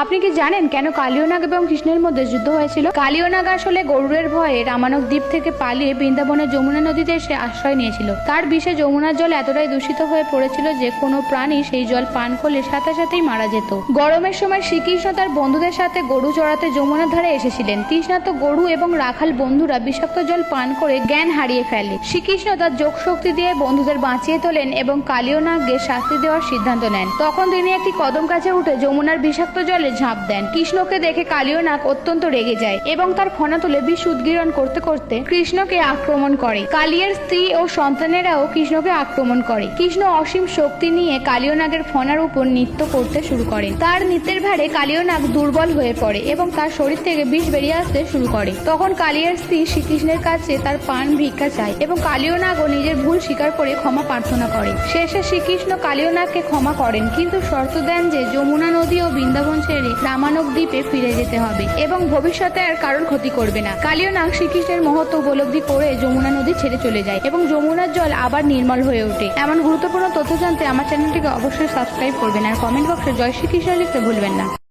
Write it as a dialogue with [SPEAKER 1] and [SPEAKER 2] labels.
[SPEAKER 1] আপনি কি জানেন কেন কালিয়নাগ এবং কৃষ্ণের মধ্যে যুদ্ধ হয়েছিল? কালিয়নাগ আসলে গরুড়ের ভয়ে রামানক দ্বীপ থেকে পালিয়ে বৃন্দাবনের যমুনা নদীতে এসে আশ্রয় নিয়েছিল। তার বিষে যমুনার জল এতটাই দূষিত হয়ে পড়েছিল যে কোনো প্রাণী সেই জল পান করলে সাথে সাথেই মারা যেত। গরমের সময় শ্রীকৃষ্ণ তার বন্ধুদের সাথে গরু চড়াতে যমুনার ধারে এসেছিলেন। তৃষ্ণার্ত গরু এবং রাখাল বন্ধুরা বিষাক্ত জল পান করে জ্ঞান হারিয়ে ফেলে। শ্রীকৃষ্ণ তার যোগ শক্তি দিয়ে বন্ধুদের বাঁচিয়ে তোলেন এবং কালিয়নাগকে শাস্তি দেওয়ার সিদ্ধান্ত নেন। তখন তিনি একটি কদম গাছে উঠে যমুনার বিষাক্ত জলে ঝাঁপ দেন। কৃষ্ণকে দেখে কালিয়নাগ অত্যন্ত রেগে যায় এবং তার ফনা তুলে বিষ উদ্গীরণ করতে করতে কৃষ্ণকে আক্রমণ করে। কালিয়ের স্ত্রী ও সন্তানেরাও কৃষ্ণকে আক্রমণ করে। কৃষ্ণ অসীম শক্তি নিয়ে কালিয়নাগের ফনার উপর নৃত্য করতে শুরু করেন। তার নৃত্যের ভারে কালিয়নাগ দুর্বল হয়ে পড়ে এবং তার শরীর থেকে বিষ বেরিয়ে আসতে শুরু করে। তখন কালিয়ের স্ত্রী শ্রীকৃষ্ণের কাছে তার পান ভিক্ষা চায় এবং কালিয়নাগও নিজের ভুল স্বীকার করে ক্ষমা প্রার্থনা করে। শেষে শ্রীকৃষ্ণ কালিয়নাগকে ক্ষমা করেন, কিন্তু শর্ত দেন যে যমুনা নদী ও বৃন্দাবন ছেড়ে রামানক দ্বীপে ফিরে যেতে হবে এবং ভবিষ্যতে আর কারোর ক্ষতি করবে না। কালিয়নাগ শ্রীকৃষ্ণের মহত্ব উপলব্ধি করে যমুনা নদী ছেড়ে চলে যায় এবং যমুনার জল আবার নির্মল হয়ে ওঠে। এমন গুরুত্বপূর্ণ তথ্য জানতে আমার চ্যানেলটিকে অবশ্যই সাবস্ক্রাইব করবেন আর কমেন্ট বক্সে জয় শ্রীকৃষ্ণ লিখতে ভুলবেন না।